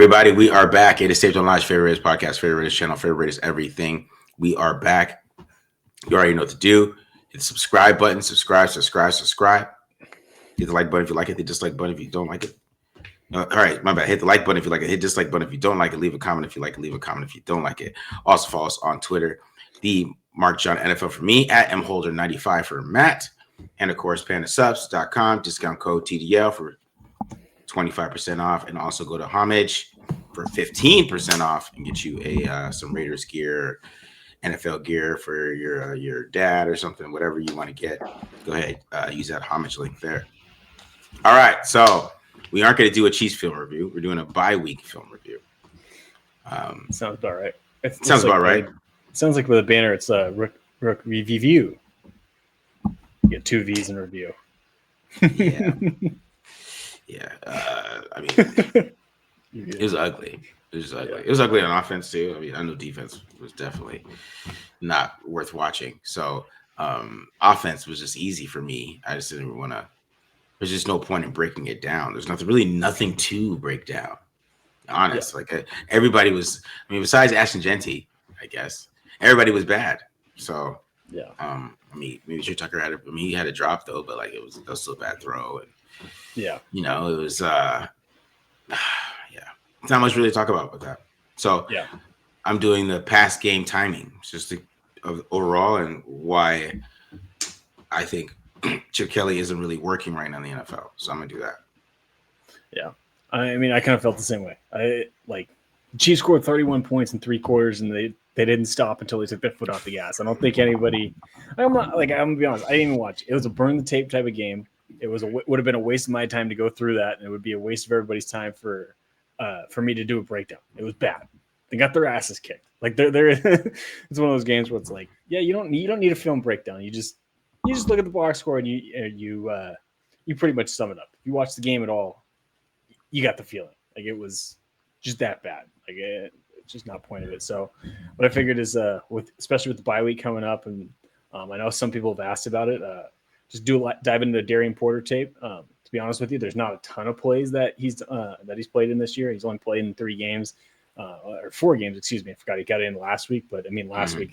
everybody? We are back. It is Taped Online's favorite podcast, favorite channel, favorite is everything. We are back. You already know what to do. Hit the subscribe button. Subscribe. Hit the like button if you like it. Hit the dislike button if you don't like it. All right, my bad. Hit the like button if you like it. Hit dislike button if you don't like it. Leave a comment if you like it. Leave a comment if you don't like it. Also follow us on Twitter. The Mark John NFL for me at mholder95 for Matt. And of course, pandasups.com. Discount code TDL for 25% off, and also go to Homage for 15% off and get you some Raiders gear, NFL gear for your dad or something, whatever you want to get. Go ahead, use that Homage link there. All right, so we aren't going to do a Chiefs film review. We're doing a bye-week film review. Sounds about right. Sounds about right. It sounds like with a banner, it's a Rook review. You get 2 V's in review. Yeah. Yeah, I mean, it was ugly. It was ugly. It was ugly on offense too. I mean, I know defense was definitely not worth watching. So offense was just easy for me. I just didn't want to. There's just no point in breaking it down. There's nothing to break down. Honest, like everybody was. I mean, besides Ashton Genty, I guess everybody was bad. So I mean, maybe Trey Tucker had. He had a drop though, but like that was still a bad throw. And, you know, it was it's not much really to talk about with that. So I'm doing the past game timing, just overall, and why I think Chip Kelly isn't really working right now in the NFL. So I'm gonna do that. Yeah, I mean, I kind of felt the same way. Chiefs scored 31 points in 3 quarters, and they didn't stop until they took their foot off the gas. I don't think anybody. I'm gonna be honest. I didn't even watch. It was a burn the tape type of game. It would have been a waste of my time to go through that, and it would be a waste of everybody's time for me to do a breakdown. It was bad. They got their asses kicked. Like they're it's one of those games where it's like, you don't need a film breakdown. You just look at the box score and you pretty much sum it up. If you watch the game at all, you got the feeling. Like it was just that bad. Like it's just not point of it. So what I figured is especially with the bye week coming up, and I know some people have asked about it. Just dive into the Darien Porter tape. To be honest with you, there's not a ton of plays that he's played in this year. He's only played in 3 games, or 4 games, excuse me. I forgot he got in last week, but I mean last week,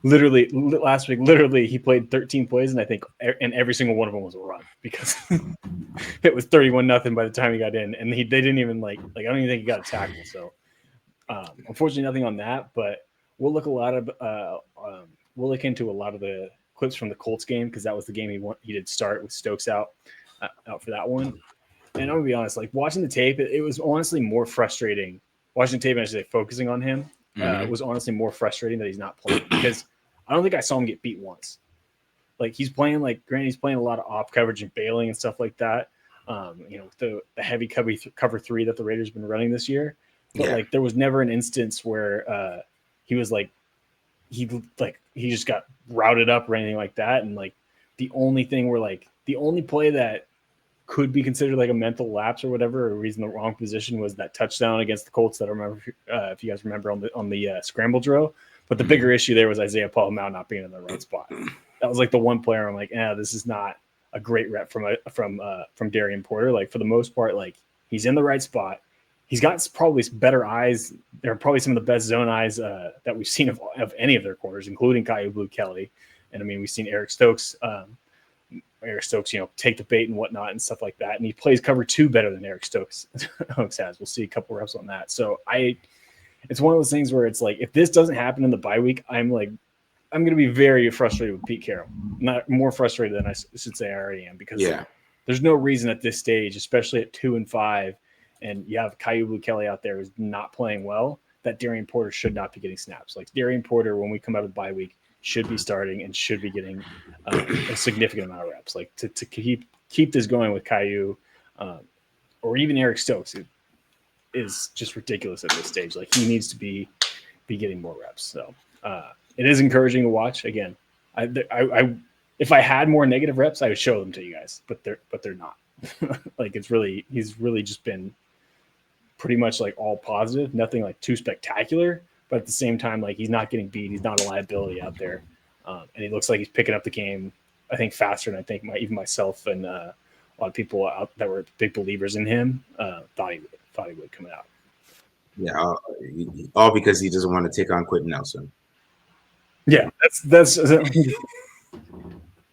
literally he played 13 plays, and I think every single one of them was a run because it was 31-0 by the time he got in, and they didn't even like I don't even think he got a tackle. So unfortunately, nothing on that. But we'll look into a lot of the clips from the Colts game because that was the game he did start with Stokes out for that one. And I'm gonna be honest, like watching the tape, it was honestly more frustrating. Watching the tape and I should say focusing on him was honestly more frustrating that he's not playing because I don't think I saw him get beat once. Like he's playing he's playing a lot of off coverage and bailing and stuff like that. The heavy cover 3 that the Raiders have been running this year. But like there was never an instance where he was like he just got routed up or anything like that. And like the only play that could be considered like a mental lapse or whatever, or he's in the wrong position was that touchdown against the Colts that I remember, if you guys remember on the scramble drill. But the bigger issue there was Isaiah Paul-Mao not being in the right spot. That was like the one player I'm like, this is not a great rep from Darien Porter. Like for the most part, like he's in the right spot. He's got probably better eyes. They're probably some of the best zone eyes that we've seen of any of their corners, including Kyu Blue Kelly. And I mean, we've seen Eric Stokes, take the bait and whatnot and stuff like that. And he plays cover 2 better than Eric Stokes has. We'll see a couple reps on that. So it's one of those things where it's like, if this doesn't happen in the bye week, I'm going to be very frustrated with Pete Carroll. Not more frustrated than I should say I already am because there's no reason at this stage, especially at 2-5, and you have Kyu Blue Kelly out there who's not playing well, that Darien Porter should not be getting snaps. Like Darien Porter, when we come out of the bye week, should be starting and should be getting a significant amount of reps. Like to keep this going with Kyu or even Eric Stokes, it is just ridiculous at this stage. Like he needs to be getting more reps. So it is encouraging to watch. Again, I if I had more negative reps, I would show them to you guys, but they're not. Like he's really just been pretty much like all positive, nothing like too spectacular, but at the same time, like he's not getting beat. He's not a liability out there. And he looks like he's picking up the game, I think, faster than I think even myself and a lot of people out that were big believers in him thought he would coming out. Yeah, all because he doesn't want to take on Quentin Nelson. Yeah, that's. If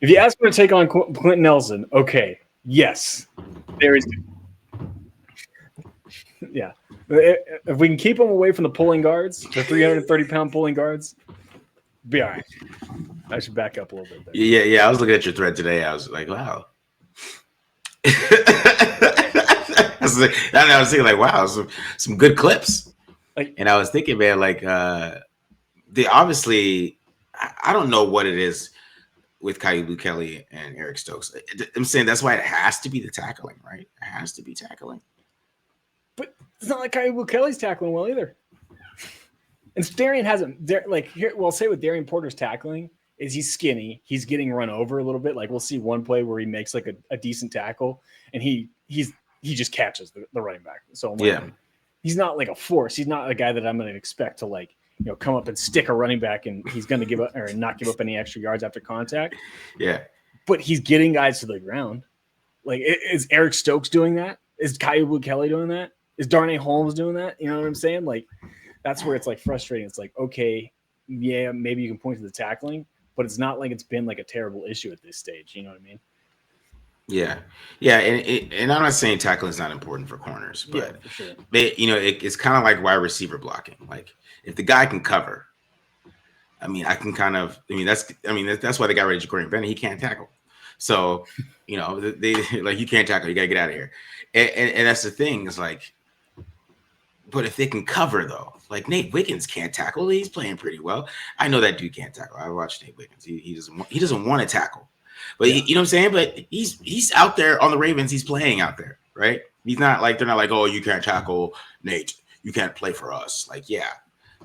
you ask him to take on Quentin Nelson, okay, yes, there is. Yeah, if we can keep him away from the pulling guards, the 330-pound pulling guards, be all right. I should back up a little bit there. Yeah. I was looking at your thread today. I was like, wow. I was thinking, like, wow, some good clips. Like, and I was thinking, man, like, they obviously, I don't know what it is with Kaibu Kelly and Eric Stokes. I'm saying that's why it has to be the tackling, right? It has to be tackling. But it's not like Kaibu Kelly's tackling well either. And Darien hasn't, like, here, well, say with Darien Porter's tackling, is he's skinny. He's getting run over a little bit. Like, we'll see one play where he makes like a decent tackle and he just catches the running back. So I'm like, he's not like a force. He's not a guy that I'm going to expect to, like, you know, come up and stick a running back and he's going to give up or not give up any extra yards after contact. Yeah. But he's getting guys to the ground. Like, is Eric Stokes doing that? Is Kaibu Kelly doing that? Is Darnay Holmes doing that? You know what I'm saying? Like, that's where it's like frustrating. It's like, okay, yeah, maybe you can point to the tackling, but it's not like it's been like a terrible issue at this stage. You know what I mean? Yeah. And I'm not saying tackling is not important for corners, but yeah, for sure. It's kind of like wide receiver blocking. Like, if the guy can cover, that's why they got rid of Ja'Cory Bennett. He can't tackle. So, they like, you can't tackle, you gotta get out of here. And that's the thing, is like, but if they can cover though, like Nate Wiggins can't tackle. He's playing pretty well. I know that dude can't tackle. I watched Nate Wiggins. He doesn't want to tackle. But you know what I'm saying? But he's out there on the Ravens. He's playing out there, right? He's not like, they're not like, oh, you can't tackle, Nate. You can't play for us. Like, yeah,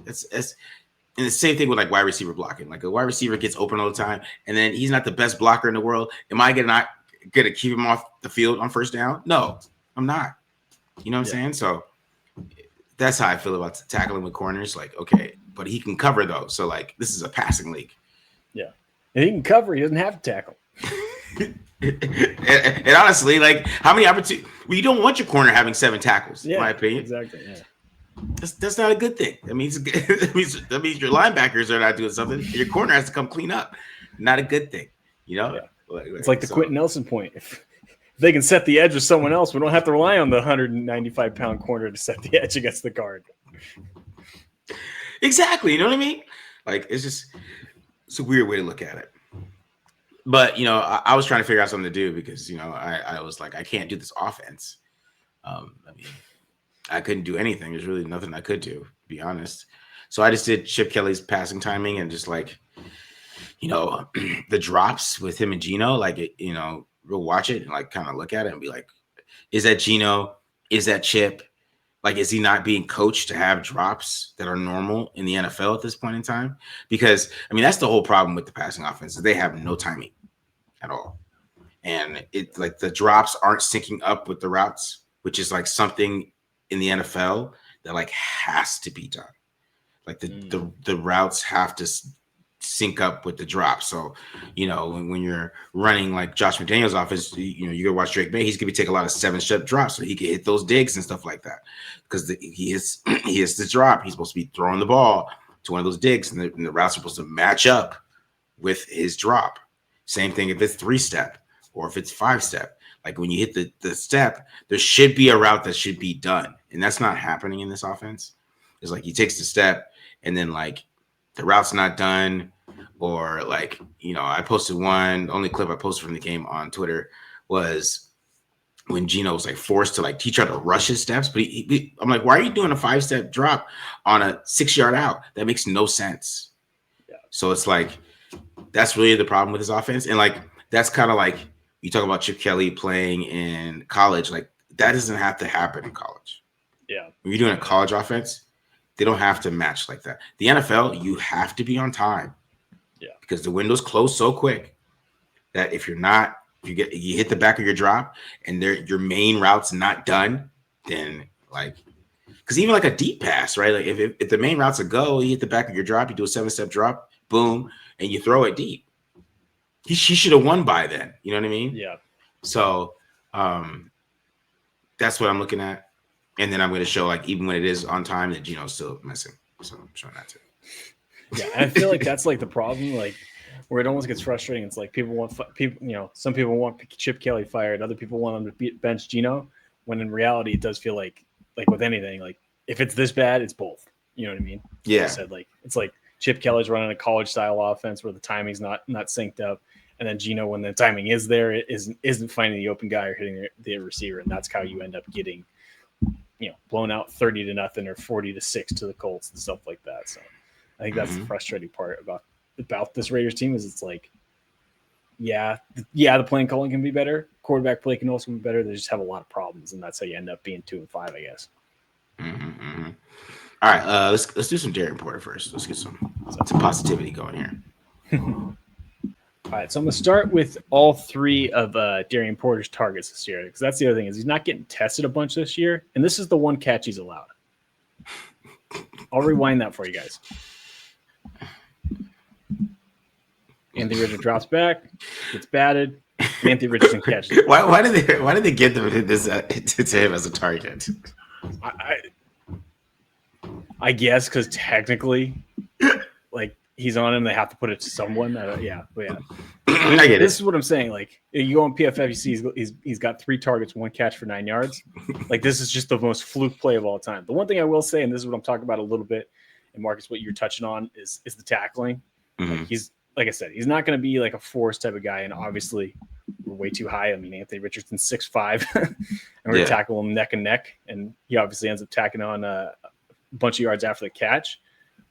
that's and the same thing with like wide receiver blocking. Like, a wide receiver gets open all the time, and then he's not the best blocker in the world. Am I not gonna keep him off the field on first down? No, I'm not. You know what I'm saying? So that's how I feel about tackling with corners. Like, okay, but he can cover though. So like, this is a passing league. Yeah, and he can cover. He doesn't have to tackle. and honestly, like, how many opportunities? Well, you don't want your corner having 7 tackles, in my opinion. Exactly. Yeah. That's not a good thing. That means your linebackers are not doing something. Your corner has to come clean up. Not a good thing. Yeah. It's like the Quentin Nelson point. If they can set the edge with someone else, we don't have to rely on the 195-pound corner to set the edge against the guard. Exactly. You know what I mean? Like, it's a weird way to look at it. But, I was trying to figure out something to do because, I was like, I can't do this offense. I couldn't do anything. There's really nothing I could do, to be honest. So I just did Chip Kelly's passing timing and just like, the drops with him and Gino, like, we'll watch it and like kind of look at it and be like, is that Gino? Is that Chip? Like, is he not being coached to have drops that are normal in the NFL at this point in time? Because, that's the whole problem with the passing offense. They have no timing at all. And it, like, the drops aren't syncing up with the routes, which is like something in the NFL that like has to be done. Like the routes have to sync up with the drop. So, when you're running like Josh McDaniels' offense, you go watch Drake May, he's going to take a lot of 7-step drops so he can hit those digs and stuff like that. Because he hits the drop. He's supposed to be throwing the ball to one of those digs, and the routes are supposed to match up with his drop. Same thing if it's 3-step or if it's 5-step. Like, when you hit the step, there should be a route that should be done. And that's not happening in this offense. It's like he takes the step and then like the route's not done. Or like, I posted the only clip I posted from the game on Twitter was when Gino was like forced to like, he tried to rush his steps, but I'm like, why are you doing a 5-step drop on a 6-yard out? That makes no sense. Yeah. So it's like, that's really the problem with his offense. And like, that's kind of like, you talk about Chip Kelly playing in college, like that doesn't have to happen in college. Yeah. When you're doing a college offense, they don't have to match like that. The NFL, you have to be on time. Yeah. Because the window's closed so quick that if you're not, you hit the back of your drop and your main route's not done, then like, because even like a deep pass, right? Like if the main route's a go, you hit the back of your drop, you do a 7-step drop, boom, and you throw it deep. He should have won by then. You know what I mean? Yeah. So that's what I'm looking at. And then I'm going to show like even when it is on time that Gino's still missing. So I'm showing that too. Yeah, and I feel like that's like the problem, like where it almost gets frustrating. It's like people want people, some people want Chip Kelly fired, other people want him to bench Gino. When in reality, it does feel like with anything, like if it's this bad, it's both. You know what I mean? Yeah. Like I said, like it's like Chip Kelly's running a college style offense where the timing's not synced up, and then Gino, when the timing is there, it isn't finding the open guy or hitting the receiver, and that's how you end up getting, blown out 30-0 or 40-6 to the Colts and stuff like that. So I think that's the frustrating part about this Raiders team is it's like, the playing calling can be better. Quarterback play can also be better. They just have a lot of problems, and that's how you end up being 2-5, I guess. All right, let's do some Darien Porter first. Let's get some positivity going here. All right, so I'm going to start with all three of Darien Porter's targets this year, because that's the other thing is he's not getting tested a bunch this year, and this is the one catch he's allowed. I'll rewind that for you guys. Anthony Richardson drops back, gets batted. Anthony Richardson catches. Why did they get this to him as a target? I guess because technically, like he's on him, they have to put it to someone. But yeah. I get this it. is what I'm saying. Like you go on PFF, you see he's got 3 targets, 1 catch for 9 yards. Like this is just the most fluke play of all time. The one thing I will say, and this is what I'm talking about a little bit, and Marcus, what you're touching on is the tackling. Like I said, he's not going to be like a force type of guy, and obviously we're way too high. I mean, Anthony Richardson's 6'5", and we're going to tackle him neck and neck, and he obviously ends up tacking on a bunch of yards after the catch.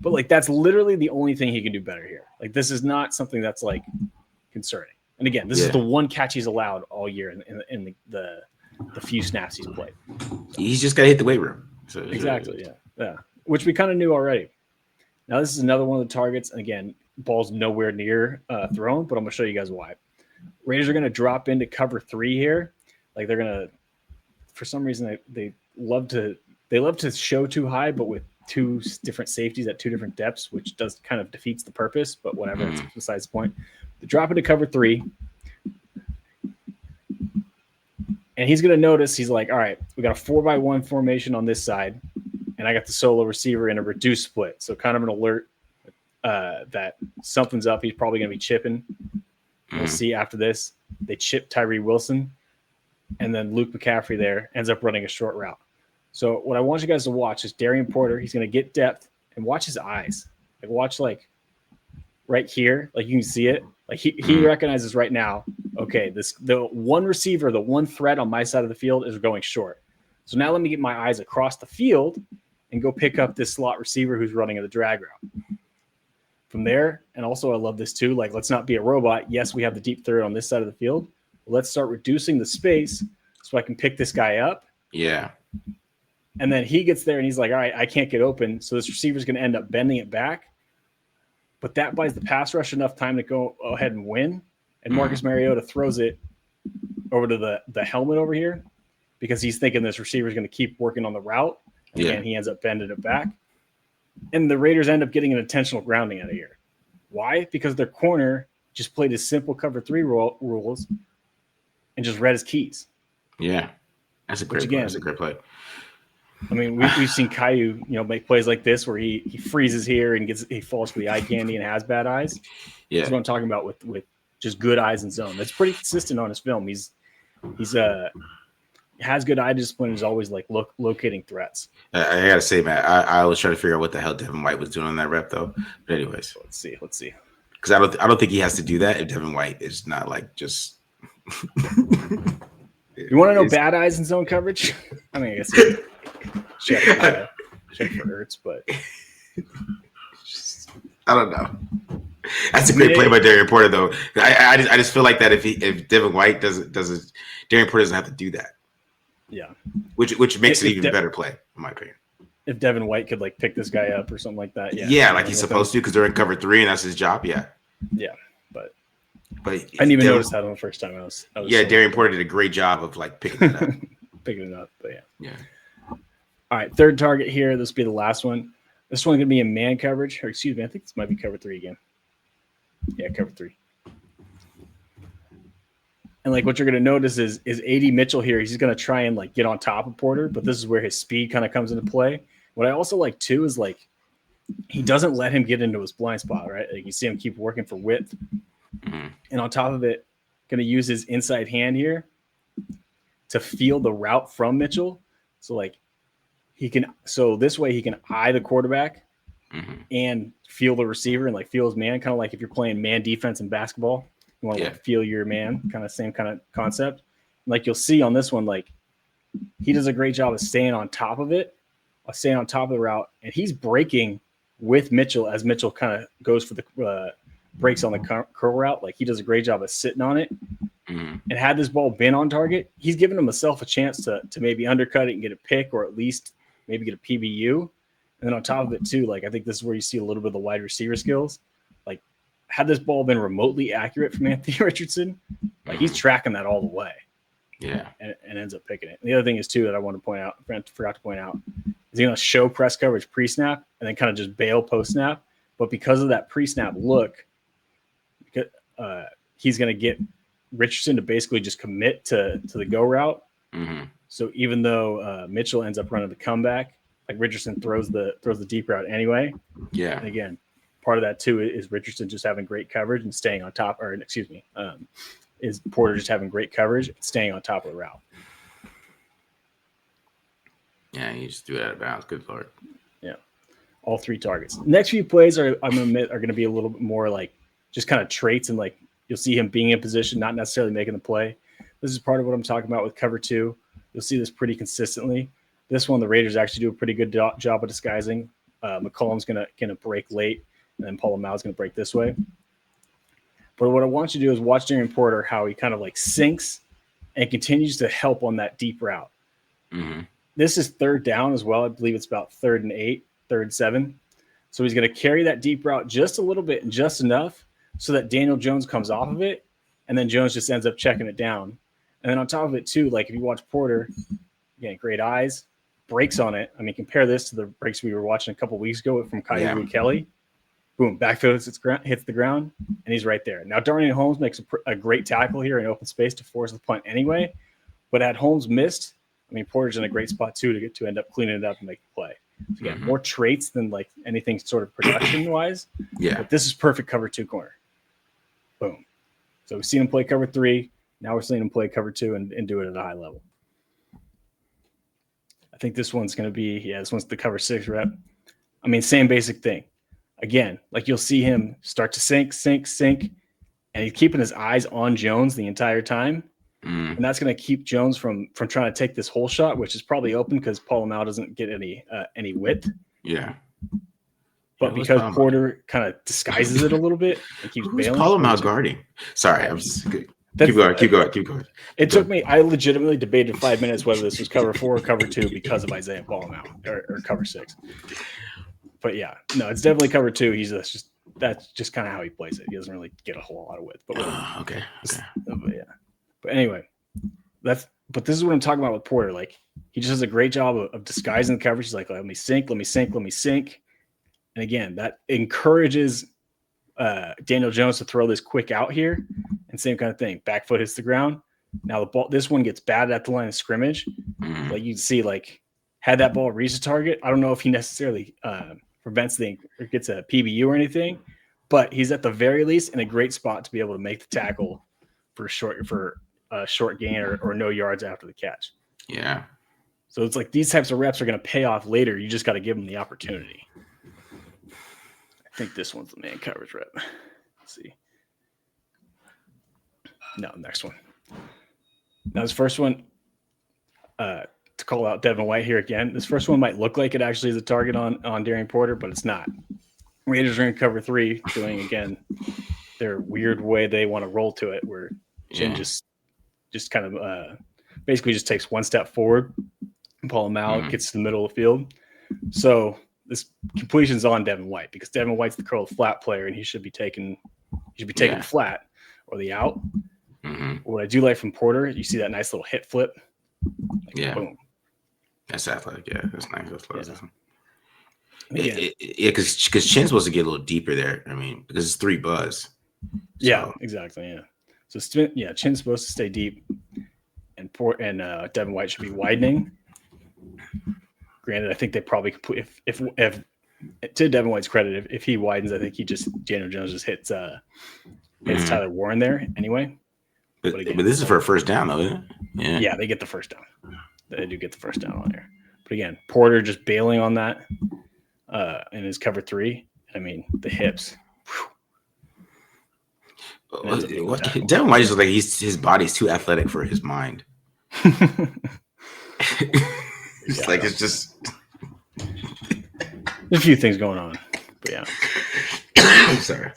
But like that's literally the only thing he can do better here. Like this is not something that's like concerning. And again, this is the one catch he's allowed all year in the few snaps he's played. He's just got to hit the weight room. So exactly, yeah, which we kind of knew already. Now this is another one of the targets, and again, ball's nowhere near thrown, but I'm going to show you guys why. Raiders are going to drop into cover 3 here. Like they're going to, for some reason, they love to show too high, but with 2 different safeties at 2 different depths, which does kind of defeats the purpose, but whatever, it's besides the point. They drop into cover 3, and he's going to notice, he's like, all right, we got a 4-by-1 formation on this side, and I got the solo receiver in a reduced split. So kind of an alert that something's up. He's probably going to be chipping. We'll see after this. They chip Tyree Wilson, and then Luke McCaffrey there ends up running a short route. So what I want you guys to watch is Darien Porter. He's going to get depth, and watch his eyes. Like watch like right here, like you can see it. Like he recognizes right now, okay, the one receiver, the one threat on my side of the field is going short. So now let me get my eyes across the field and go pick up this slot receiver who's running the drag route. From there, and also I love this too, like let's not be a robot. Yes, we have the deep third on this side of the field. Let's start reducing the space so I can pick this guy up. Yeah. And then he gets there and he's like, all right, I can't get open. So this receiver's going to end up bending it back. But that buys the pass rush enough time to go ahead and win. And Marcus Mariota throws it over to the helmet over here because he's thinking this receiver is going to keep working on the route. And again, he ends up bending it back. And the Raiders end up getting an intentional grounding out of here. Why? Because their corner just played his simple cover 3 rules and just read his keys. Yeah. That's a great play. That's a great play. I mean, we've seen Caillou, make plays like this where he freezes here and he falls for the eye candy and has bad eyes. Yeah. That's what I'm talking about with just good eyes in zone. That's pretty consistent on his film. He's has good eye discipline. Is always like locating threats. I gotta say, man, I was trying to figure out what the hell Devin White was doing on that rep, though. But anyways, let's see. Because I don't think he has to do that if Devin White is not like just. You want to know bad eyes in zone coverage? I mean, I guess check for Ertz, but I don't know. That's a great play by Darien Porter, though. I just feel like that if Devin White doesn't, Darien Porter doesn't have to do that. Yeah, which makes it even better play, in my opinion. If Devin White could like pick this guy up or something like that, yeah, like he's supposed to because they're in cover 3 and that's his job. Yeah, but I didn't even notice that on the first time. I was Darien Porter did a great job of like picking it up. But yeah. All right, third target here. This will be the last one. This one going to be in man coverage. Or excuse me, I think this might be cover 3 again. Yeah, cover 3. And like what you're gonna notice is AD Mitchell here. He's gonna try and like get on top of Porter, but this is where his speed kind of comes into play. What I also like too is like he doesn't let him get into his blind spot, right? Like you see him keep working for width, and on top of it, gonna use his inside hand here to feel the route from Mitchell. So like this way he can eye the quarterback and feel the receiver and like feel his man, kind of like if you're playing man defense in basketball. You want to like feel your man, kind of same kind of concept. Like you'll see on this one, like he does a great job of staying on top of it, staying on top of the route, and he's breaking with Mitchell as Mitchell kind of goes for the breaks on the curl route. Like he does a great job of sitting on it. And had this ball been on target, he's giving himself a chance to maybe undercut it and get a pick, or at least maybe get a PBU. And then on top of it too, like I think this is where you see a little bit of the wide receiver skills. Like had this ball been remotely accurate from Anthony Richardson, like he's tracking that all the way. Yeah. And ends up picking it. And the other thing is too that I want to point out, forgot to point out, is he's going to show press coverage pre-snap and then kind of just bail post-snap. But because of that pre-snap look, he's going to get Richardson to basically just commit to the go route. So even though Mitchell ends up running the comeback, like Richardson throws the deep route anyway. Yeah. And again, part of that too is Richardson just having great coverage and staying on top, or excuse me, is Porter just having great coverage and staying on top of the route. Yeah, you just threw it out of bounds. Good Lord. Yeah. All three targets. Next few plays I'm gonna admit are gonna be a little bit more like just kind of traits, and like you'll see him being in position, not necessarily making the play. This is part of what I'm talking about with cover 2. You'll see this pretty consistently. This one, the Raiders actually do a pretty good job of disguising. McCollum's gonna break late, and then Paul Lamau's gonna break this way. But what I want you to do is watch Darien Porter, how he kind of like sinks and continues to help on that deep route. This is third down as well. I believe it's about 3rd and 8, 3rd and 7. So he's going to carry that deep route just a little bit and just enough so that Daniel Jones comes off of it, and then Jones just ends up checking it down. And then on top of it too, like if you watch Porter, again, great eyes, breaks on it. I mean, compare this to the breaks we were watching a couple weeks ago from Kyle Kelly. Boom, backfield hits the ground, and he's right there. Now, Darnell Holmes makes a great tackle here in open space to force the punt anyway. But had Holmes missed, I mean, Porter's in a great spot too to end up cleaning it up and make the play. So again, more traits than like anything sort of production-wise. Yeah. But this is perfect cover 2 corner. Boom. So we've seen him play cover 3. Now we're seeing him play cover 2 and do it at a high level. I think this one's going to be, this one's the cover 6 rep. I mean, same basic thing. Again, like you'll see him start to sink, and he's keeping his eyes on Jones the entire time. And that's going to keep Jones from trying to take this whole shot, which is probably open because Paul Lamau doesn't get any width. Yeah. But because Porter kind of disguises it a little bit and keeps bailing. Paul Lamau guarding? Sorry, I'm just keep going. It took me. I legitimately debated 5 minutes whether this was cover 4 or cover 2 because of Isaiah Paul Lamau or cover 6. But yeah, no, it's definitely cover 2. That's just kind of how he plays it. He doesn't really get a whole lot of width. But okay. But yeah. But anyway, but this is what I'm talking about with Porter. Like he just does a great job of disguising the coverage. He's like, let me sink. And again, that encourages Daniel Jones to throw this quick out here. And same kind of thing. Back foot hits the ground. Now the ball, this one gets batted at the line of scrimmage. Like you can see, like had that ball reached the target, I don't know if he necessarily prevents or gets a PBU or anything, but he's at the very least in a great spot to be able to make the tackle for a short gain or no yards after the catch. Yeah. So it's like these types of reps are going to pay off later. You just got to give them the opportunity. I think this one's the man coverage rep. Let's see. No, next one. Now this first one, to call out Devin White here again, this first one might look like it actually is a target on Darien Porter, but it's not. Raiders are in cover 3, doing again their weird way they want to roll to it, where Jim just kind of basically just takes one step forward, and Paul Lamau gets to the middle of the field. So this completion's on Devin White because Devin White's the curl flat player, and he should be taking the flat or the out. What I do like from Porter, you see that nice little hit flip. Boom. That's athletic. Yeah, that's nice. That's athletic. Yeah, because Chin's supposed to get a little deeper there. I mean, because it's 3 buzz. Yeah, exactly. Yeah. So Chin's supposed to stay deep, and Devin White should be widening. Granted, I think they probably could put if to Devin White's credit, if he widens, I think Daniel Jones just hits Tyler Warren there anyway. But this is for a first down, though, isn't it? Yeah, they get the first down. They do get the first down on here. But again, Porter just bailing on that in his cover 3. I mean, the hips. Devin White is like his body's too athletic for his mind. It's just there's a few things going on, but yeah. I'm sorry.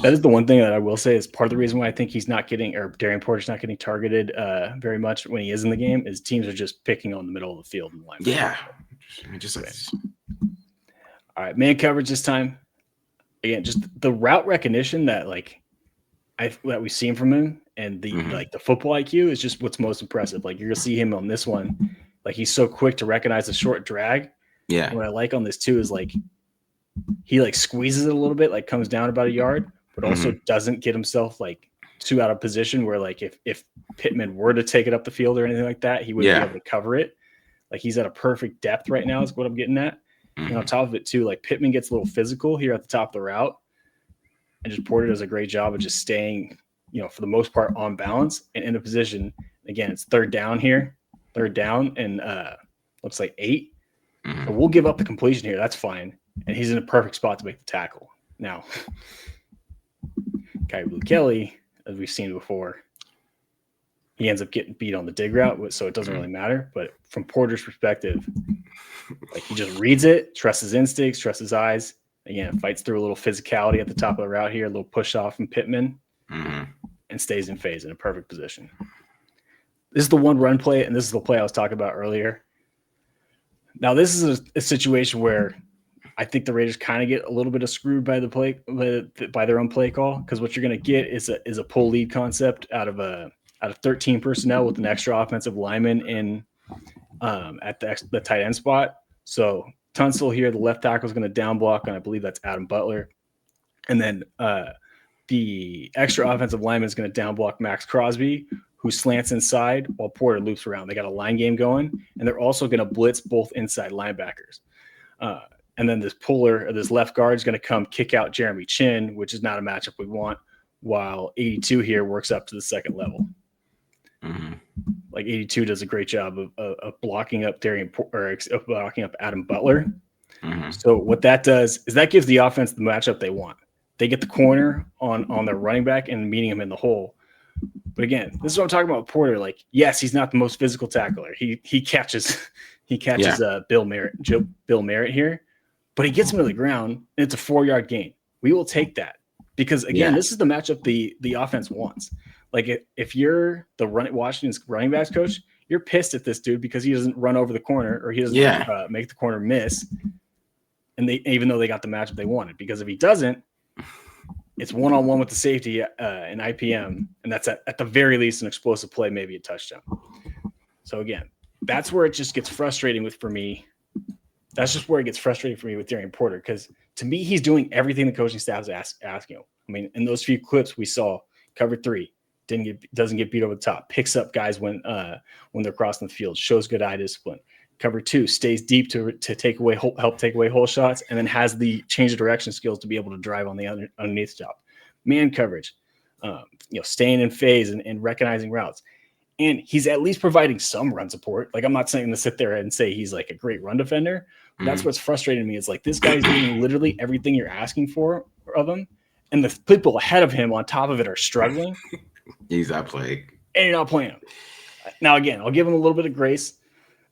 That is the one thing that I will say is part of the reason why I think he's not getting, or Darien Porter's not getting targeted very much when he is in the game, is teams are just picking on the middle of the field and line. Yeah. All right, man coverage this time. Again, just the route recognition that that we've seen from him, and the the football IQ is just what's most impressive. Like, you're gonna see him on this one, like he's so quick to recognize the short drag. Yeah. And what I like on this too is like he like squeezes it a little bit, like comes down about a yard, but also doesn't get himself like too out of position where like if Pittman were to take it up the field or anything like that, he wouldn't be able to cover it. Like, he's at a perfect depth right now is what I'm getting at. And on top of it too, like Pittman gets a little physical here at the top of the route, and just Porter does a great job of just staying, for the most part on balance and in a position. Again, it's third down, and looks like 8. So we'll give up the completion here. That's fine. And he's in a perfect spot to make the tackle. Now, Kyrie Blue Kelly, as we've seen before, he ends up getting beat on the dig route, so it doesn't really matter. But from Porter's perspective, like, he just reads it, trusts his instincts, trusts his eyes. Again, fights through a little physicality at the top of the route here, a little push off from Pittman, and stays in phase in a perfect position. This is the one run play, and this is the play I was talking about earlier. Now, this is a situation where I think the Raiders kind of get a little bit of screwed by by their own play call, because what you're going to get is a pull lead concept out of 13 personnel with an extra offensive lineman in at the tight end spot. So Tunsil here, the left tackle, is going to down block, and I believe that's Adam Butler. And then the extra offensive lineman is going to down block Max Crosby, who slants inside while Porter loops around. They got a line game going, and they're also going to blitz both inside linebackers. And then this left guard is going to come kick out Jeremy Chin, which is not a matchup we want, while 82 here works up to the second level. Like, 82 does a great job of blocking up blocking up Adam Butler. So what that does is that gives the offense the matchup they want. They get the corner on their running back and meeting him in the hole. But again, this is what I'm talking about with Porter. Like, yes, he's not the most physical tackler. He catches Bill Merritt here, but he gets him to the ground, and it's a 4-yard gain. We will take that, because again, this is the matchup the offense wants. Like, if you're the Washington's running backs coach, you're pissed at this dude because he doesn't run over the corner, or he doesn't make the corner miss. And even though they got the matchup they wanted, because if he doesn't, it's one-on-one with the safety in IPM, and that's at the very least an explosive play, maybe a touchdown. So again, that's where it just gets frustrating for me. That's just where it gets frustrating for me with Darien Porter, because to me, he's doing everything the coaching staff is asking him. I mean, in those few clips we saw, cover 3, doesn't get beat over the top, picks up guys when they're crossing the field, shows good eye discipline. Cover 2, stays deep to help take away hole shots, and then has the change of direction skills to be able to drive on the underneath job. Man coverage, staying in phase and recognizing routes. And he's at least providing some run support. Like, I'm not saying to sit there and say he's like a great run defender. But that's what's frustrating me. Is like, this guy's doing literally everything you're asking for of him, and the people ahead of him on top of it are struggling. He's not playing. And you're not playing him. Now, again, I'll give him a little bit of grace.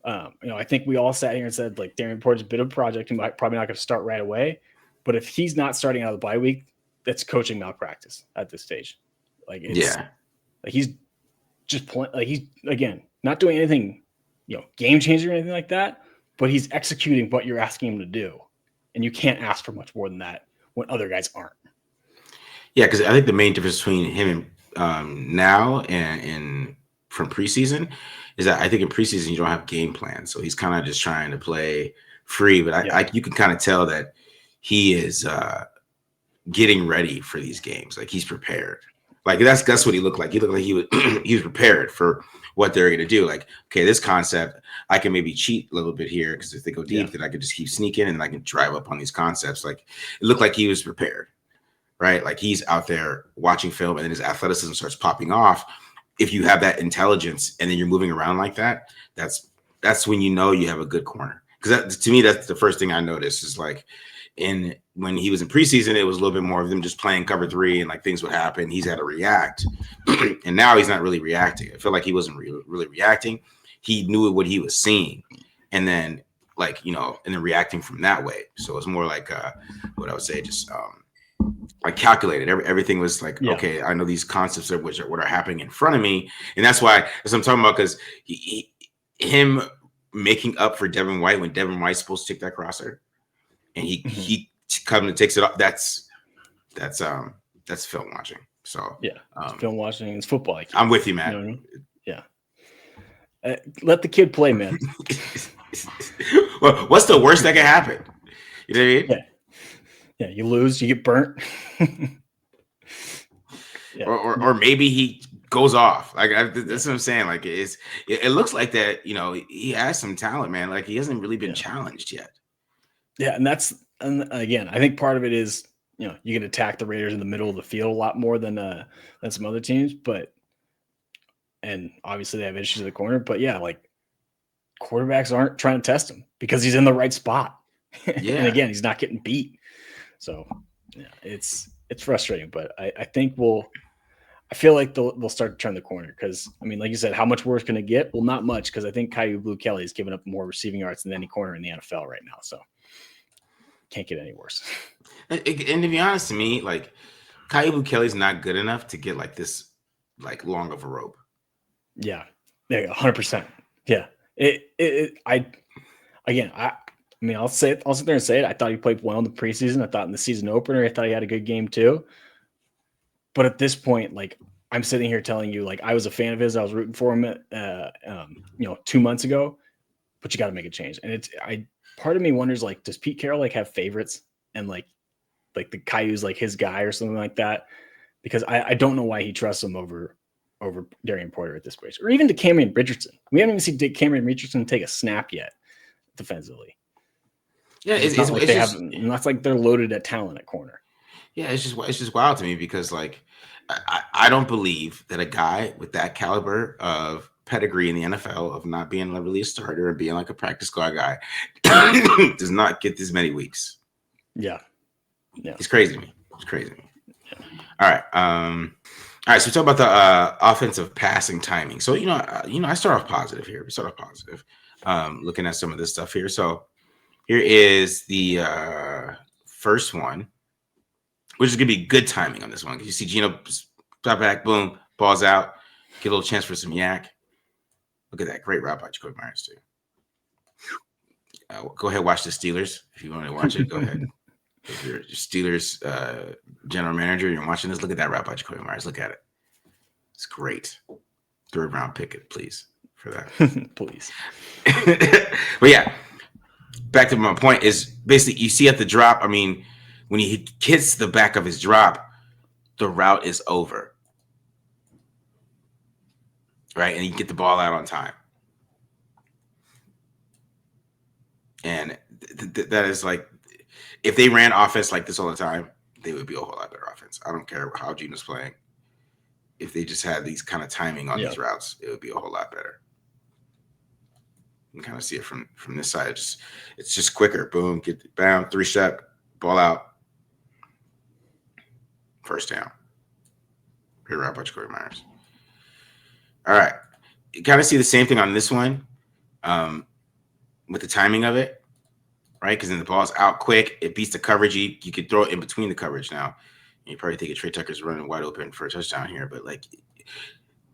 I think we all sat here and said, like, Darien Porter's a bit of a project. He's probably not going to start right away. But if he's not starting out of the bye week, that's coaching malpractice at this stage. Like, like, he's just playing. Like, he's, again, not doing anything, game changer or anything like that. But he's executing what you're asking him to do, and you can't ask for much more than that when other guys aren't. Yeah, because I think the main difference between him and now and from preseason is that I think in preseason you don't have game plans, so he's kind of just trying to play free. But you can kind of tell that he is getting ready for these games. Like, he's prepared. Like that's what he looked like. He looked like he was he was prepared for what they're going to do. Like, okay, this concept, I can maybe cheat a little bit here because if they go deep, then I could just keep sneaking and I can drive up on these concepts. Like, it looked like he was prepared, right? Like he's out there watching film and then his athleticism starts popping off. If you have that intelligence and then you're moving around like that, that's when you know you have a good corner. Because to me, that's the first thing I noticed is like when he was in preseason, it was a little bit more of them just playing cover 3 and like things would happen. He's had to react. And now he's not really reacting. I feel like he wasn't really reacting. He knew what he was seeing. And then like, and then reacting from that way. So it's more like what I would say, just like calculated. Everything was like, okay, I know these concepts of what are happening in front of me. And that's why, as I'm talking about, because him making up for Devin White when Devin White's supposed to take that crosser. And he comes and takes it off. That's film watching. So film watching. It's football. I'm with you, man. You know what I mean? Yeah. Let the kid play, man. Well, what's the worst that can happen? You know what I mean? Yeah. You lose, you get burnt. Or maybe he goes off. Like that's what I'm saying. Like it looks like that. He has some talent, man. Like he hasn't really been challenged yet. Yeah, and again, I think part of it is you can attack the Raiders in the middle of the field a lot more than some other teams, and obviously they have issues at the corner. But yeah, like quarterbacks aren't trying to test him because he's in the right spot. Yeah. And again, he's not getting beat. So yeah, it's frustrating, but I think I feel like they'll start to turn the corner because, I mean, like you said, how much worse can it get? Well, not much because I think Kyu Blue Kelly has given up more receiving yards than any corner in the NFL right now. So can't get any worse. And to be honest to me, like Kyu Blue Kelly's not good enough to get like this, like long of a rope. Yeah, 100%. Yeah. I'll say it. I'll sit there and say it. I thought he played well in the preseason. I thought in the season opener, I thought he had a good game too. But at this point, like I'm sitting here telling you, like I was a fan of his. I was rooting for him, 2 months ago. But you got to make a change. And part of me wonders, like, does Pete Carroll like have favorites and like the Kyu's like his guy or something like that? Because I don't know why he trusts him over Darien Porter at this point, or even to Cameron Richardson. We haven't even seen Cameron Richardson take a snap yet defensively. Yeah, it's not like they're loaded at talent at corner. Yeah, it's just wild to me because like I don't believe that a guy with that caliber of pedigree in the NFL of not being really a starter and being like a practice squad guy does not get this many weeks. Yeah. It's crazy to me. Yeah. All right. So we talk about the offensive passing timing. So I start off positive here. We start off positive. Looking at some of this stuff here. So here is the first one, which is gonna be good timing on this one. You see Gino stop back, boom, balls out, get a little chance for some yak. Look at that great route by Jacoby Myers too. Go ahead, watch the Steelers if you want to watch it. Go ahead. If you're Steelers general manager, you're watching this. Look at that route by Jacoby Myers. Look at it. It's great. 3rd round pick, please, for that. Please. But yeah, back to my point is basically you see at the drop. I mean, when he hits the back of his drop, the route is over. Right? And you get the ball out on time. And that is like, if they ran offense like this all the time, they would be a whole lot better offense. I don't care how Gino's playing. If they just had these kind of timing on these routes, it would be a whole lot better. You can kind of see it from this side. It's just quicker. Boom, get it down, 3-step, ball out. First down. Great route by Jacoby Myers. All right. You kind of see the same thing on this one with the timing of it, right? Because then the ball's out quick. It beats the coverage. You could throw it in between the coverage now. You probably think Trey Tucker's running wide open for a touchdown here, but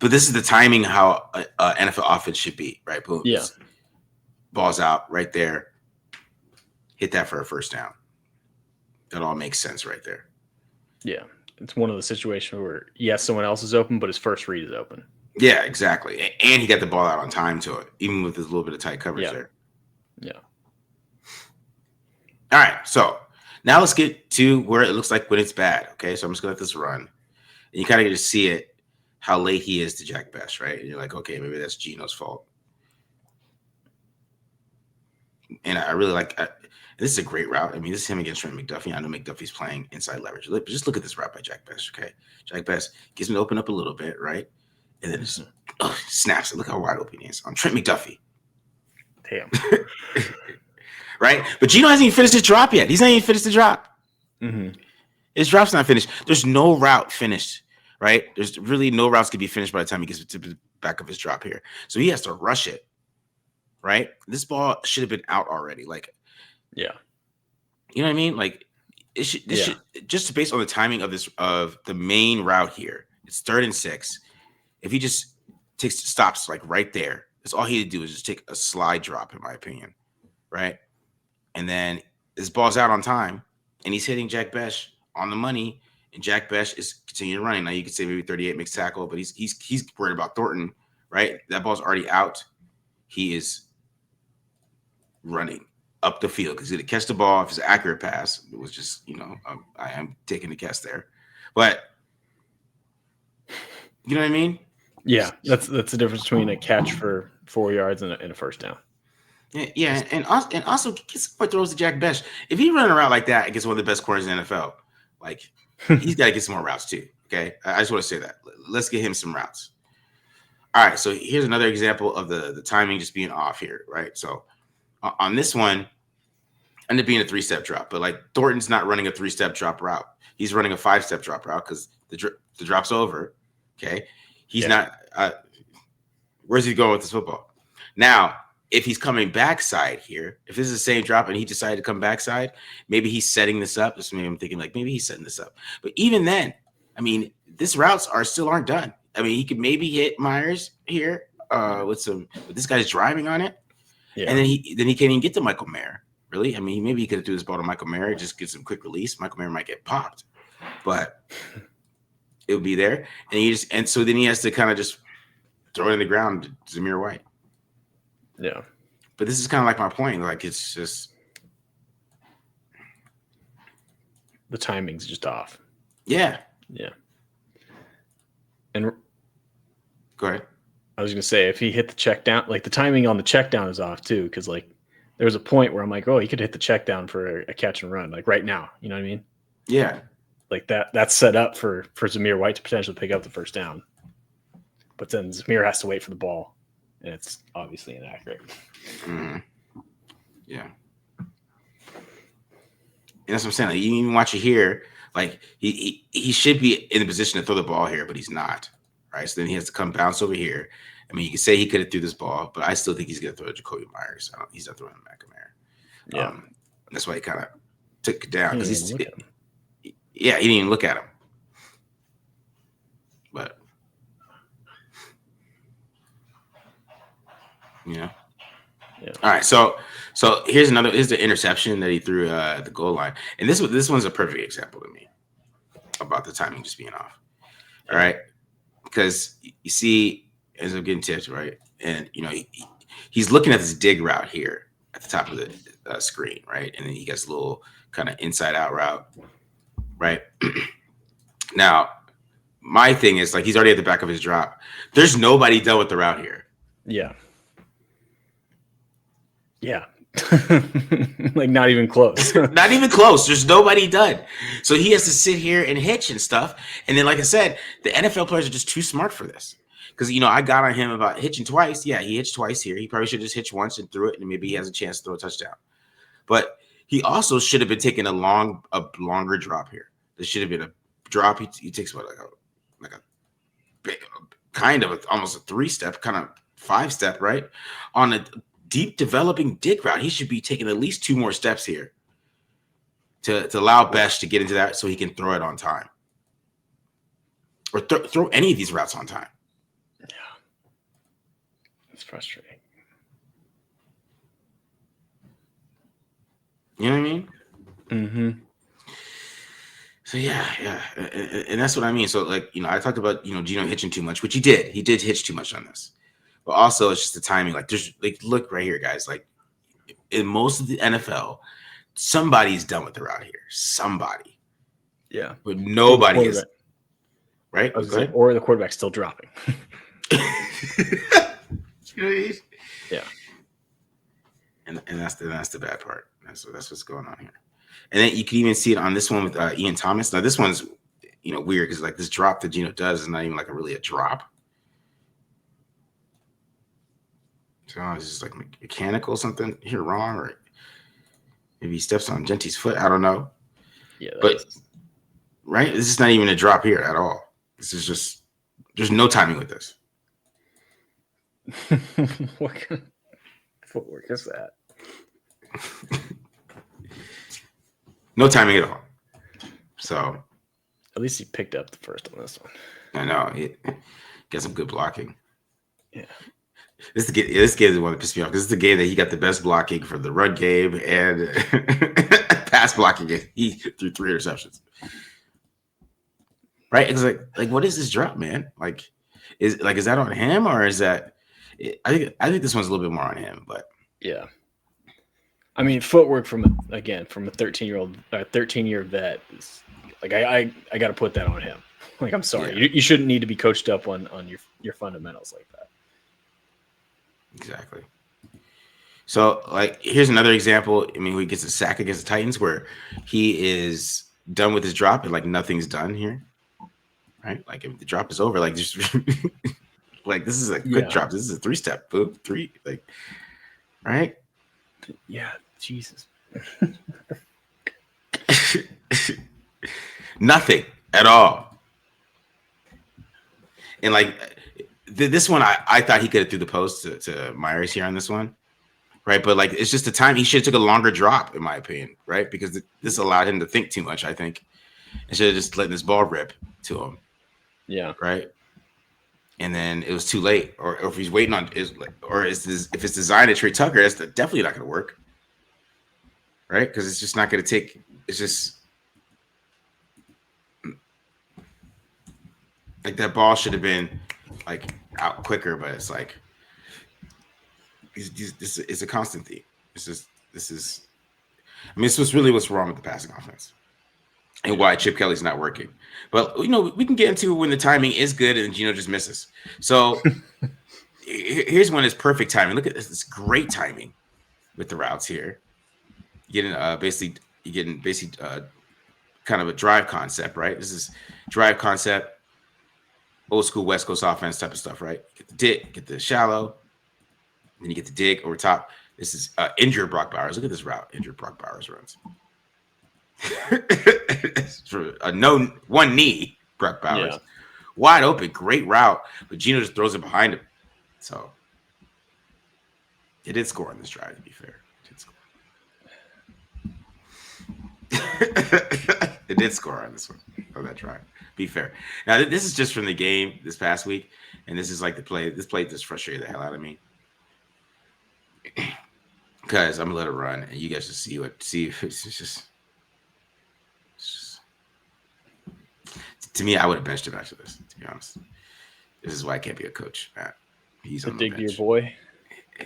this is the timing how NFL offense should be, right? Boom. Yeah. Ball's out right there. Hit that for a first down. That all makes sense right there. Yeah. It's one of the situations where, yes, someone else is open, but his first read is open. Yeah, exactly. And he got the ball out on time to it, even with his little bit of tight coverage there. Yeah. All right. So now let's get to where it looks like when it's bad. Okay. So I'm just going to let this run. And you kind of get to see it, how late he is to Jack Best, right? And you're like, okay, maybe that's Geno's fault. And I really like this is a great route. I mean, this is him against Trent McDuffie. I know McDuffie's playing inside leverage. Just look at this route by Jack Best, okay? Jack Best gets him to open up a little bit, right? And then just snaps it. Look how wide open he is on Trent McDuffie. Damn. Right? But Geno hasn't even finished his drop yet. He's not even finished the drop. Mm-hmm. His drop's not finished. There's no route finished, right? There's really no routes could be finished by the time he gets to the back of his drop here. So he has to rush it, right? This ball should have been out already. Like, yeah. You know what I mean? Like, this should, just based on the timing of the main route here, it's 3rd and 6. If he just stops like right there, that's all he had to do is just take a slide drop, in my opinion, right? And then this ball's out on time, and he's hitting Jack Best on the money, and Jack Best is continuing running. Now you could say maybe 38 makes tackle, but he's worried about Thornton, right? That ball's already out. He is running up the field because he's going to catch the ball. If it's an accurate pass, it was just, I am taking the guess there. But you know what I mean? Yeah, that's the difference between a catch for 4 yards and a first down. Yeah, and also get some more throws to Jack Best. If he running around like that against one of the best corners in the NFL, like he's got to get some more routes too. Okay, I just want to say that. Let's get him some routes. All right, so here's another example of the timing just being off here, right? So on this one, ended up being a 3-step drop, but like Thornton's not running a 3-step drop route. He's running a 5-step drop route because the drop's over. Okay, he's not. Where's he going with this football? Now, if he's coming backside here, if this is the same drop and he decided to come backside, maybe he's setting this up. This maybe I'm thinking like maybe he's setting this up. But even then, I mean, these routes aren't done. I mean, he could maybe hit Myers here with this guy's driving on it, and then he can't even get to Michael Mayer. Really, I mean, maybe he could have threw this ball to Michael Mayer, just get some quick release. Michael Mayer might get popped, but it would be there, and so then he has to kind of just throw it in the ground to Zamir White. Yeah. But this is kind of like my point. Like, it's just the timing's just off. Yeah. Yeah. And go ahead. I was going to say, if he hit the check down, like the timing on the check down is off too. Cause like there was a point where I'm like, oh, he could hit the check down for a catch and run, like right now. You know what I mean? Yeah. Like that's set up for Zamir White to potentially pick up the first down. But then Zamir has to wait for the ball. And it's obviously inaccurate. Mm-hmm. Yeah. And that's what I'm saying. Like, you even watch it here. Like he should be in the position to throw the ball here, but he's not. Right. So then he has to come bounce over here. I mean, you can say he could have threw this ball, but I still think he's going to throw to Jacoby Myers. He's not throwing him back to Mayer. Yeah. That's why he kind of took it down because he didn't even look at him. But yeah. All right. So here's the interception that he threw at the goal line. And this one's a perfect example to me about the timing just being off. All right. Because you see, ends up getting tipped, right? And he's looking at this dig route here at the top of the screen, right? And then he gets a little kind of inside out route, right? Now, my thing is like he's already at the back of his drop. There's nobody done with the route here. Yeah. Yeah. Like not even close. Not even close. There's nobody done. So he has to sit here and hitch and stuff. And then, like I said, the NFL players are just too smart for this. Because, I got on him about hitching twice. Yeah, he hitched twice here. He probably should have just hitched once and threw it, and maybe he has a chance to throw a touchdown. But he also should have been taking a longer drop here. There should have been a drop. He takes what, like a big, kind of almost a 3-step, kind of 5-step, right? On a deep developing dig route, he should be taking at least 2 more steps here to allow Best to get into that so he can throw it on time. Or throw any of these routes on time. Yeah. It's frustrating. You know what I mean? Mm-hmm. So yeah. And that's what I mean. So like, I talked about, Geno hitching too much, which he did. He did hitch too much on this. But also it's just the timing. Like there's like, look right here, guys. Like in most of the NFL, somebody's done with the route here. Somebody. Yeah. But nobody is. right? I was gonna say, or the quarterback's still dropping. Yeah. And that's the bad part. That's what's going on here. And then you can even see it on this one with Ian Thomas. Now this one's weird because like this drop that Geno does is not even like a drop. So it's just like mechanical or something here wrong, or maybe he steps on Genti's foot. I don't know. Yeah, but right, this is not even a drop here at all. This is just there's no timing with this. What kind of footwork is that? No timing at all. So at least he picked up the first on this one. I know he got some good blocking. Yeah. This game is the one that pissed me off. This is the game that he got the best blocking for the run game and pass blocking. He threw 3 interceptions. Right? It's like what is this drop, man? Is that on him or is that? I think this one's a little bit more on him, but yeah. I mean, footwork from a 13-year vet is like I got to put that on him. Like, I'm sorry, you shouldn't need to be coached up on your fundamentals like that. Exactly. So, like, here's another example. I mean, he gets a sack against the Titans where he is done with his drop and like nothing's done here, right? Like, if the drop is over, like just like this is a quick drop. This is a 3-step, boom, 3, like, right? Yeah, Jesus. Nothing at all. And like this one, I thought he could have threw the post to Myers here on this one, right? But like it's just the time he should have took a longer drop, in my opinion, right? Because this allowed him to think too much, I think, instead of just letting this ball rip to him. Yeah. Right. And then it was too late, or if he's waiting on if it's designed to Trey Tucker, that's definitely not going to work, right? Because it's just not going to take. It's just like that ball should have been like out quicker, but it's like this is a constant theme. This is. I mean, this was really what's wrong with the passing offense and why Chip Kelly's not working. But we can get into when the timing is good and Geno just misses. So here's one that's perfect timing. Look at this. It's great timing with the routes here. You're getting kind of a drive concept, right? This is drive concept, old school West Coast offense type of stuff, right? Get the dig, get the shallow, then you get the dig over top. This is injured Brock Bowers. Look at this route. Injured Brock Bowers runs. For a one knee, Brock Bowers. Wide open, great route, but Geno just throws it behind him. So it did score on this drive, to be fair. It did score on this one, on that drive. Be fair. Now, this is just from the game this past week, and this is like the play. This play just frustrated the hell out of me. Because I'm going to let it run, and you guys just see if it's just to me, I would have benched him after this, to be honest. This is why I can't be a coach, Matt. He's on the bench. Dig your boy. Yeah.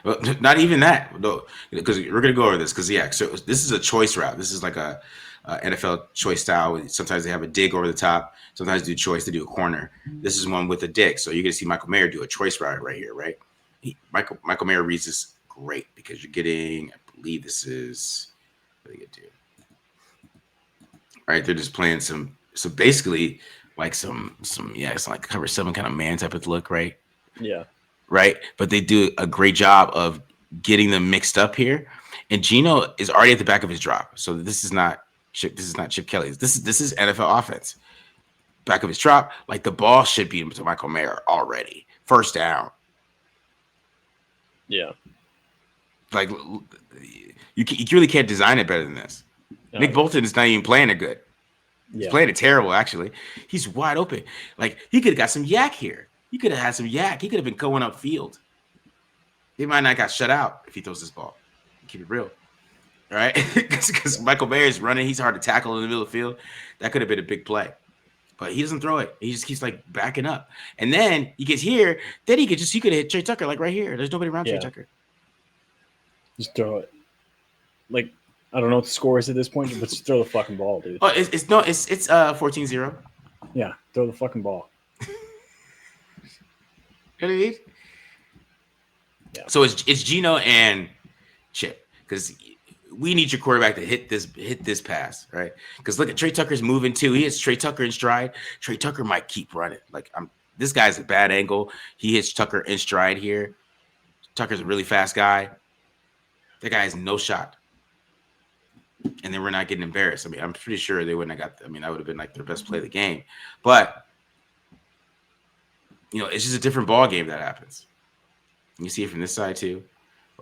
Well, not even that, though, because we're going to go over this. Because, so this is a choice route. This is like a NFL choice style. Sometimes they have a dig over the top. Sometimes they do choice. They do a corner. This is one with a dig. So you're going to see Michael Mayer do a choice route right here, right? Michael Mayer reads this great because you're getting, I believe this is, what do they get to? Right, they're just playing some basically like some it's like cover 7 kind of man type of look, right? Yeah. Right, but they do a great job of getting them mixed up here. And Geno is already at the back of his drop, so this is not Chip Kelly's. This is NFL offense. Back of his drop, like the ball should be to Michael Mayer already. First down. Yeah. Like you really can't design it better than this. No. Nick Bolton is not even playing it good. He's playing it terrible, actually. He's wide open. Like, he could have got some yak here. He could have had some yak. He could have been going upfield. He might not got shut out if he throws this ball. Keep it real. All right? Because Michael Mayer is running. He's hard to tackle in the middle of the field. That could have been a big play. But he doesn't throw it. He just keeps, like, backing up. And then he gets here. Then he could have hit Trey Tucker, like, right here. There's nobody around Trey Tucker. Just throw it. Like, I don't know what the score is at this point, but just throw the fucking ball, dude. Oh, it's 14-0. Yeah, throw the fucking ball. You know what I mean? Yeah. So it's Geno and Chip, because we need your quarterback to hit this pass, right? Because look at Trey Tucker's moving too. He hits Trey Tucker in stride. Trey Tucker might keep running. Like this guy's a bad angle. He hits Tucker in stride here. Tucker's a really fast guy. That guy has no shot. And then we're not getting embarrassed. I mean, I'm pretty sure they wouldn't have got. I mean, that would have been like their best play of the game. But it's just a different ball game that happens. You see it from this side too.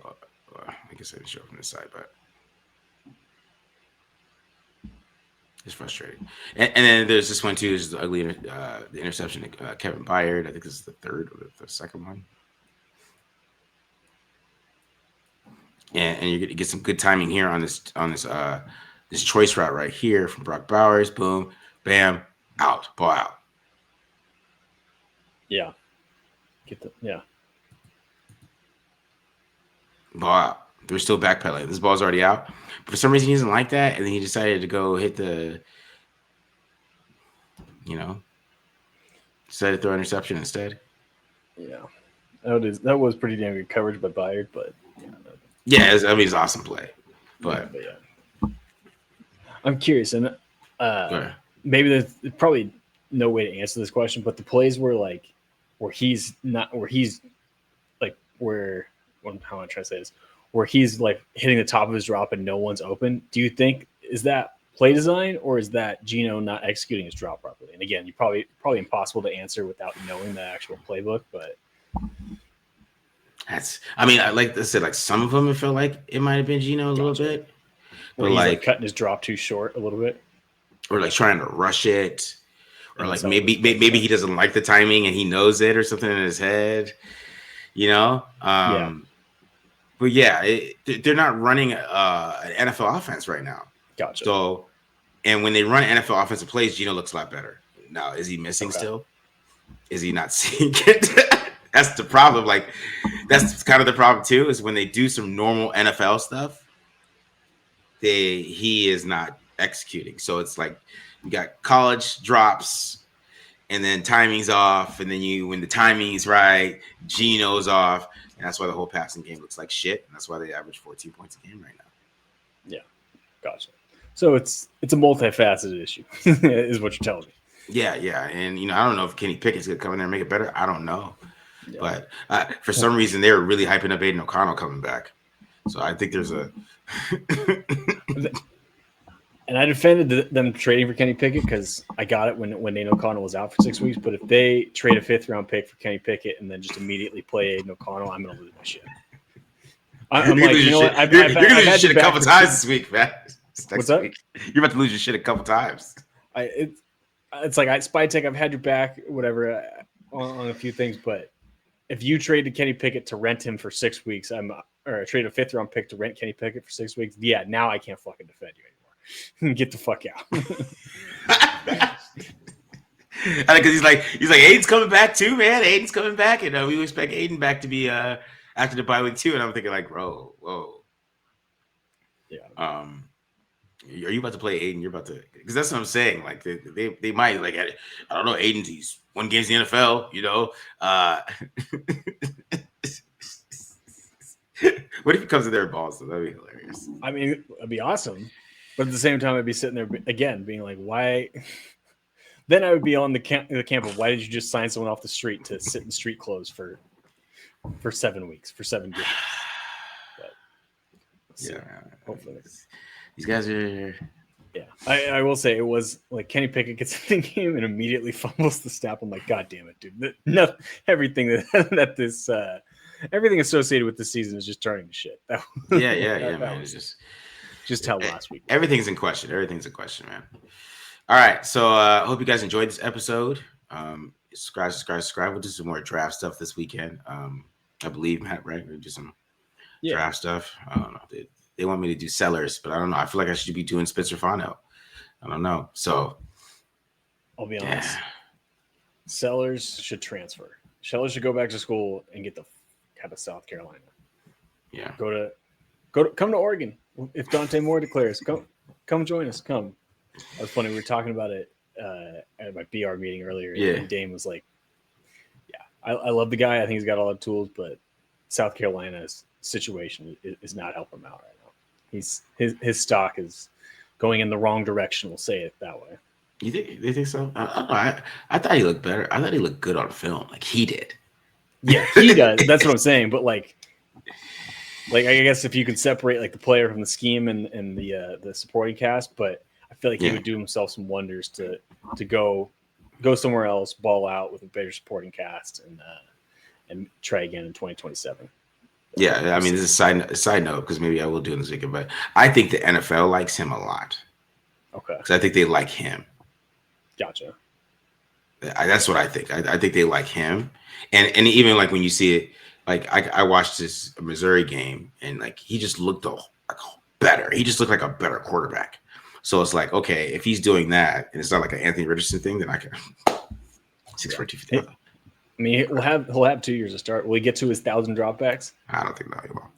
I guess I didn't show it from this side, but it's frustrating. And then there's this one too. There's the ugly the interception to Kevin Byard. I think this is the third or the second one. And you're gonna get some good timing here on this choice route right here from Brock Bowers. Boom, bam, out, ball out. Yeah. Ball out. They're still backpedaling. This ball's already out. But for some reason, he doesn't like that, and then he decided to go hit the, decided to throw an interception instead. Yeah. That was pretty damn good coverage by Byard, but yeah, it's awesome play. But yeah. I'm curious, and maybe there's probably no way to answer this question, but the plays where how am I trying to say this? Where he's like hitting the top of his drop and no one's open. Do you think is that play design or is that Geno not executing his drop properly? And again, you probably impossible to answer without knowing the actual playbook, but like I said, like some of them it felt like it might have been Geno a little bit, but he's like cutting his drop too short a little bit, or like trying to rush it, or like maybe he doesn't like the timing and he knows it or something in his head, yeah. But yeah, they're not running an NFL offense right now. Gotcha. So, and when they run NFL offensive plays, Geno looks a lot better. Now, is he missing still? Is he not seeing it? That's the problem. Like, that's kind of the problem too. Is when they do some normal NFL stuff, he is not executing. So it's like you got college drops, and then timing's off, and then when the timing's right, Geno's off. And that's why the whole passing game looks like shit. And that's why they average 14 points a game right now. Yeah. Gotcha. So it's a multifaceted issue, is what you're telling me. Yeah. And, I don't know if Kenny Pickett's going to come in there and make it better. I don't know. Yeah. But for some reason, they were really hyping up Aiden O'Connell coming back. So I think there's a... And I defended them trading for Kenny Pickett because I got it when Aiden O'Connell was out for 6 weeks. But if they trade a 5th-round pick for Kenny Pickett and then just immediately play Aiden O'Connell, I'm going to lose my shit. I'm like, you know what? You're going to lose your shit a couple times this week, man. What's up? You're about to lose your shit a couple times. It's like Spy Tech, I've had your back, whatever, on a few things. But if you traded Kenny Pickett to rent him for 6 weeks, or trade a 5th-round pick to rent Kenny Pickett for 6 weeks, yeah, now I can't fucking defend you anymore. Get the fuck out. Because he's like Aiden's coming back too, man. Aiden's coming back, and we expect Aiden back to be after the bye week too. And I'm thinking like, whoa. Yeah. Are you about to play Aiden? You're about to, because that's what I'm saying. Like they might, like, I don't know. Aiden's he's won games in the NFL. What if he comes in there and balls? That'd be hilarious. I mean, it'd be awesome. But at the same time, I'd be sitting there again, being like, "Why?" Then I would be on the camp of, "Why did you just sign someone off the street to sit in street clothes for 7 weeks, for 7 games?" But, hopefully these guys are. Yeah, I will say it was like Kenny Pickett gets in the game and immediately fumbles the snap. I'm like, God damn it, dude! No, everything everything associated with this season is just turning to shit. Man. It's just how last week. Everything's in question. Everything's in question, man. All right. So I hope you guys enjoyed this episode. Subscribe. We'll do some more draft stuff this weekend. I believe, Matt, right? We'll do some draft stuff. I don't know. They want me to do sellers, but I don't know. I feel like I should be doing Spencer Fano. I don't know. So I'll be honest. Sellers should transfer. Sellers should go back to school and get the out of South Carolina. Yeah. Come to Oregon. If Dante Moore declares, come join us. Come. That was funny. We were talking about it at my BR meeting earlier. Yeah. And Dame was like, "Yeah, I love the guy. I think he's got all the tools, but South Carolina's situation is not helping him out right now. His stock is going in the wrong direction. We'll say it that way." You think so? I don't know. I thought he looked better. I thought he looked good on film, like he did. Yeah, he does. That's what I'm saying. But like I guess if you can separate like the player from the scheme and the supporting cast, but I feel like he would do himself some wonders to go somewhere else, ball out with a better supporting cast, and try again in 2027. Yeah, I mean, this is a side note because maybe I will do in this weekend, but I think the NFL likes him a lot. Okay, because I think they like him. Gotcha. That's what I think. I think they like him, and even like when you see it, like I watched this Missouri game, and like he just looked better. He just looked like a better quarterback. So it's like, okay, if he's doing that, and it's not like an Anthony Richardson thing, then I can 6 for 250. I mean, he'll have 2 years to start. Will he get to his 1,000 dropbacks? I don't think he will.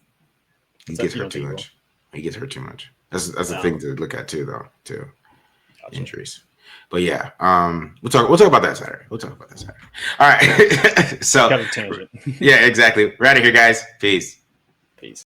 He gets hurt too much. He gets hurt too much. That's the thing to look at too, though. Gotcha. Injuries. But yeah, we'll talk about that Saturday. All right. So Kind of tangent. yeah, exactly. We're out of here, guys. Peace.